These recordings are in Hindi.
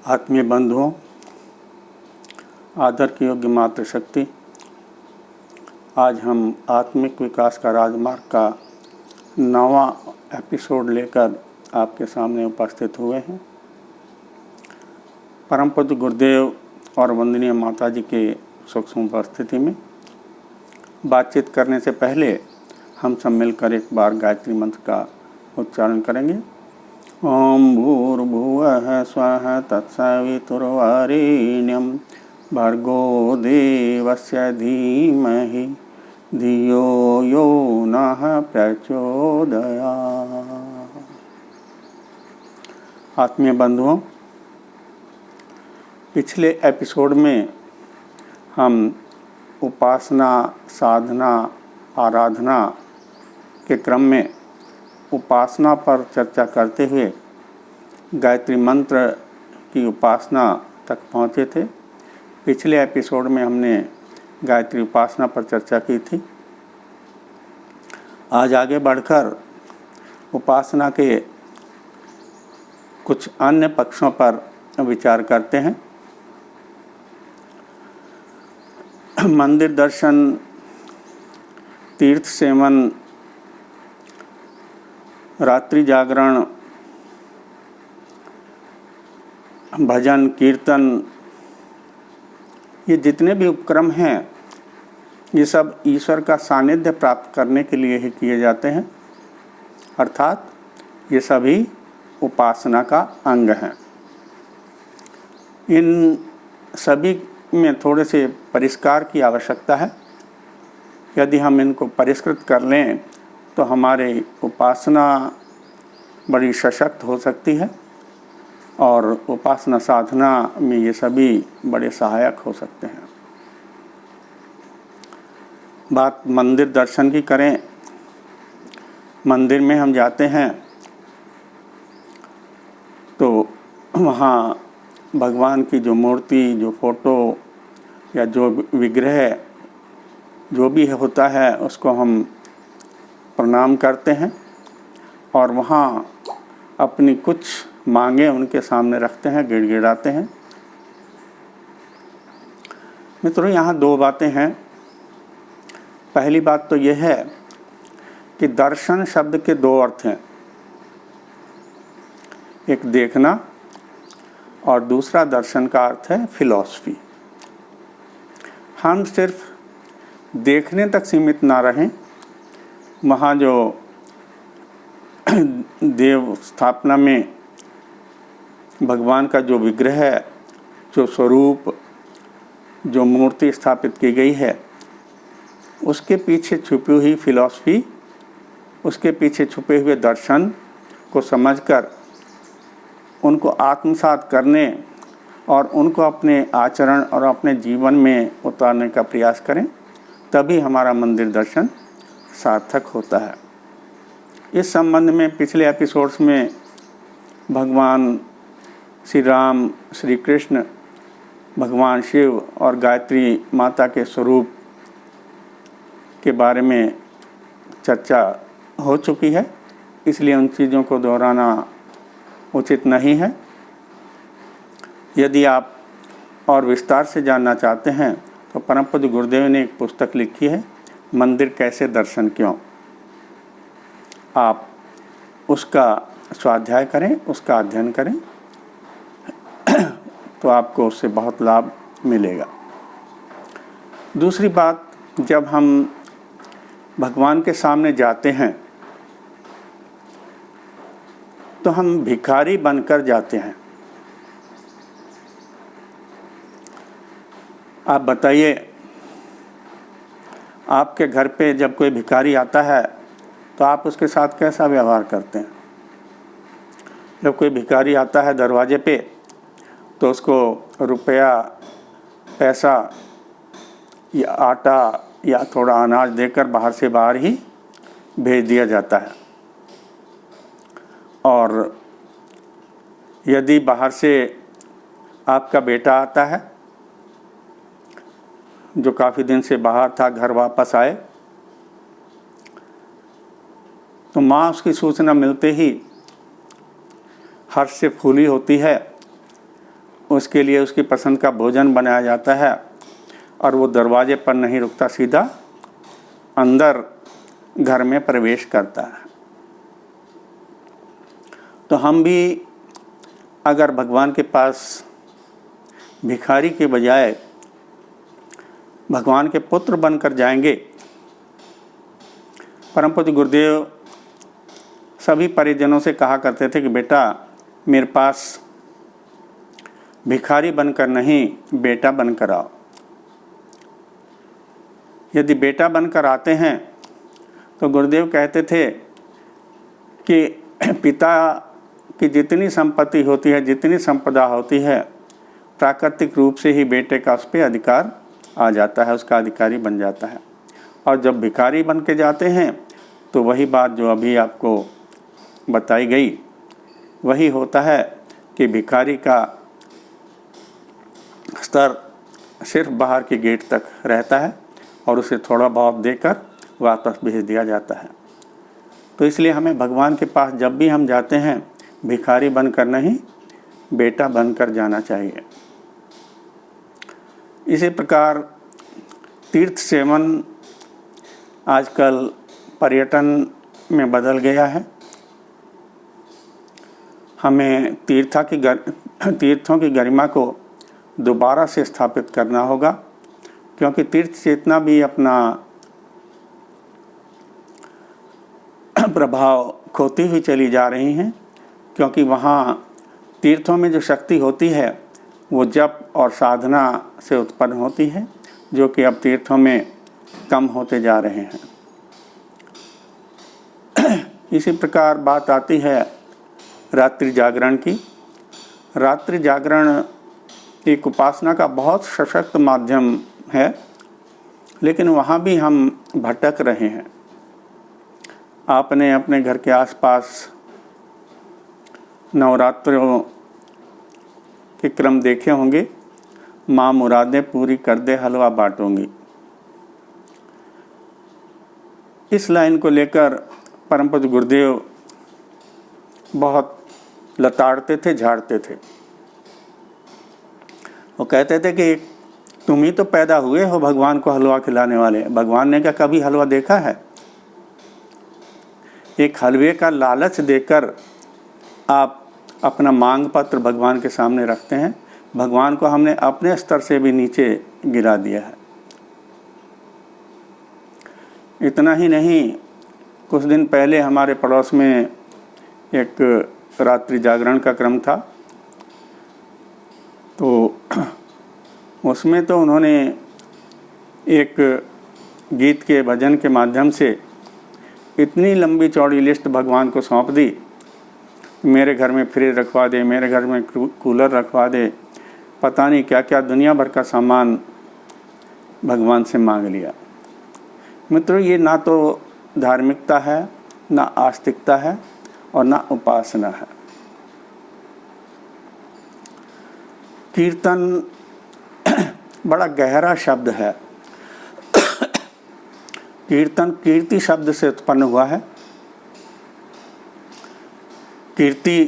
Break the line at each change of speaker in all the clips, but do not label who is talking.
आत्मीय बंधुओं, आदर की योग्य मातृशक्ति, आज हम आत्मिक विकास का राजमार्ग का 9वां एपिसोड लेकर आपके सामने उपस्थित हुए हैं। परम पूज्य गुरुदेव और वंदनीय माता जी के सूक्ष्म उपस्थिति में बातचीत करने से पहले हम सब मिलकर एक बार गायत्री मंत्र का उच्चारण करेंगे। ओम भूर्भुवः स्वः तत्सवितुर्वरेण्यं भर्गो देवस्य धीमहि धियो यो नः प्रचोदयात्। आत्मीय बंधुओं, पिछले एपिसोड में हम उपासना, साधना, आराधना के क्रम में उपासना पर चर्चा करते हुए गायत्री मंत्र की उपासना तक पहुँचे थे। पिछले एपिसोड में हमने गायत्री उपासना पर चर्चा की थी। आज आगे बढ़कर उपासना के कुछ अन्य पक्षों पर विचार करते हैं। मंदिर दर्शन, तीर्थ सेवन, रात्रि जागरण, भजन, कीर्तन, ये जितने भी उपक्रम हैं, ये सब ईश्वर का सानिध्य प्राप्त करने के लिए ही किए जाते हैं, अर्थात ये सभी उपासना का अंग हैं। इन सभी में थोड़े से परिष्कार की आवश्यकता है। यदि हम इनको परिष्कृत कर लें तो हमारी उपासना बड़ी सशक्त हो सकती है और उपासना साधना में ये सभी बड़े सहायक हो सकते हैं। बात मंदिर दर्शन की करें। मंदिर में हम जाते हैं तो वहाँ भगवान की जो मूर्ति, जो फोटो या जो विग्रह जो भी होता है उसको हम प्रणाम करते हैं और वहाँ अपनी कुछ मांगे उनके सामने रखते हैं, गिड़गिड़ाते हैं। मित्रों, यहाँ दो बातें हैं। पहली बात तो यह है कि दर्शन शब्द के दो अर्थ हैं, एक देखना और दूसरा दर्शन का अर्थ है फिलॉसफी। हम सिर्फ देखने तक सीमित ना रहें। वहाँ जो देव स्थापना में भगवान का जो विग्रह है, जो स्वरूप, जो मूर्ति स्थापित की गई है, उसके पीछे छुपी हुई फिलॉसफी, उसके पीछे छुपे हुए दर्शन को समझकर उनको आत्मसात करने और उनको अपने आचरण और अपने जीवन में उतारने का प्रयास करें, तभी हमारा मंदिर दर्शन सार्थक होता है। इस संबंध में पिछले एपिसोड्स में भगवान श्री राम, श्री कृष्ण, भगवान शिव और गायत्री माता के स्वरूप के बारे में चर्चा हो चुकी है, इसलिए उन चीज़ों को दोहराना उचित नहीं है। यदि आप और विस्तार से जानना चाहते हैं तो परम पूज्य गुरुदेव ने एक पुस्तक लिखी है, मंदिर कैसे दर्शन क्यों। आप उसका स्वाध्याय करें, उसका अध्ययन करें तो आपको उससे बहुत लाभ मिलेगा। दूसरी बात, जब हम भगवान के सामने जाते हैं तो हम भिखारी बनकर जाते हैं। आप बताइए, आपके घर पे जब कोई भिखारी आता है तो आप उसके साथ कैसा व्यवहार करते हैं? जब कोई भिखारी आता है दरवाजे पे तो उसको रुपया, पैसा या आटा या थोड़ा अनाज देकर बाहर से बाहर ही भेज दिया जाता है। और यदि बाहर से आपका बेटा आता है जो काफ़ी दिन से बाहर था, घर वापस आए, तो माँ उसकी सूचना मिलते ही हर्ष से फूली होती है उसके लिए उसकी पसंद का भोजन बनाया जाता है और वो दरवाजे पर नहीं रुकता, सीधा अंदर घर में प्रवेश करता है। तो हम भी अगर भगवान के पास भिखारी के बजाय भगवान के पुत्र बनकर जाएंगे। परम पूज्य गुरुदेव सभी परिजनों से कहा करते थे कि बेटा मेरे पास भिखारी बनकर नहीं, बेटा बनकर आओ। यदि बेटा बनकर आते हैं तो गुरुदेव कहते थे कि पिता की जितनी संपत्ति होती है, जितनी संपदा होती है, प्राकृतिक रूप से ही बेटे का उस पर अधिकार आ जाता है, उसका अधिकारी बन जाता है। और जब भिखारी बन के जाते हैं तो वही बात जो अभी आपको बताई गई वही होता है कि भिखारी का स्तर सिर्फ बाहर के गेट तक रहता है और उसे थोड़ा बहुत देकर वापस भेज दिया जाता है। तो इसलिए हमें भगवान के पास जब भी हम जाते हैं भिखारी बनकर नहीं, बेटा बनकर जाना चाहिए। इसी प्रकार तीर्थ सेवन आजकल पर्यटन में बदल गया है। हमें तीर्थों की गरिमा को दोबारा से स्थापित करना होगा, क्योंकि तीर्थ चेतना भी अपना प्रभाव खोती हुई चली जा रही हैं, क्योंकि वहाँ तीर्थों में जो शक्ति होती है वो जप और साधना से उत्पन्न होती है, जो कि अब तीर्थों में कम होते जा रहे हैं। इसी प्रकार बात आती है रात्रि जागरण की। रात्रि जागरण एक उपासना का बहुत सशक्त माध्यम है, लेकिन वहाँ भी हम भटक रहे हैं। आपने अपने घर के आसपास नवरात्रों के क्रम देखे होंगे। माँ मुरादें पूरी कर दे, हलवा बांटूंगी। इस लाइन को लेकर परम पूज्य गुरुदेव बहुत लताड़ते थे, झाड़ते थे। वो कहते थे कि तुम ही तो पैदा हुए हो भगवान को हलवा खिलाने वाले। भगवान ने क्या कभी हलवा देखा है? एक हलवे का लालच देकर आप अपना मांग पत्र भगवान के सामने रखते हैं। भगवान को हमने अपने स्तर से भी नीचे गिरा दिया है। इतना ही नहीं, कुछ दिन पहले हमारे पड़ोस में एक रात्रि जागरण का क्रम था, तो उसमें तो उन्होंने एक गीत के भजन के माध्यम से इतनी लंबी चौड़ी लिस्ट भगवान को सौंप दी। मेरे घर में फ्रिज रखवा दे, मेरे घर में कूलर रखवा दे, पता नहीं क्या क्या दुनिया भर का सामान भगवान से मांग लिया। मित्रों, ये ना तो धार्मिकता है, ना आस्तिकता है और ना उपासना है। कीर्तन बड़ा गहरा शब्द है। कीर्तन कीर्ति शब्द से उत्पन्न हुआ है। कीर्ति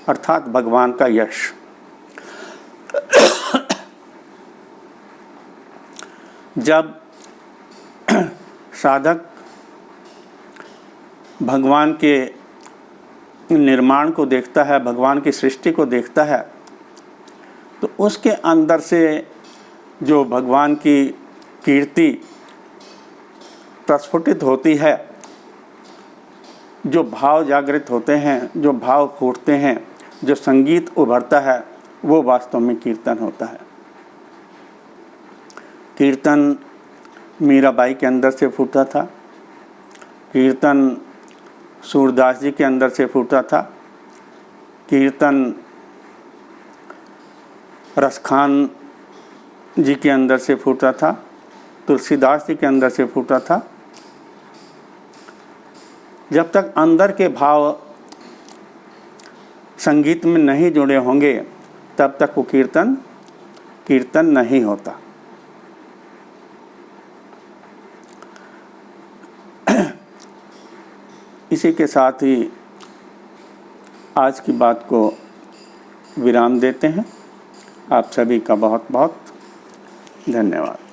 अर्थात भगवान का यश। जब साधक भगवान के निर्माण को देखता है, भगवान की सृष्टि को देखता है, तो उसके अंदर से जो भगवान की कीर्ति प्रस्फुटित होती है, जो भाव जागृत होते हैं, जो भाव फूटते हैं, जो संगीत उभरता है, वो वास्तव में कीर्तन होता है। कीर्तन मीराबाई के अंदर से फूटा था। कीर्तन सूरदास जी के अंदर से फूटा था। कीर्तन रसखान जी के अंदर से फूटा था। तुलसीदास जी के अंदर से फूटा था। जब तक अंदर के भाव संगीत में नहीं जुड़े होंगे, तब तक वो कीर्तन नहीं होता। इसी के साथ ही आज की बात को विराम देते हैं। आप सभी का बहुत बहुत धन्यवाद।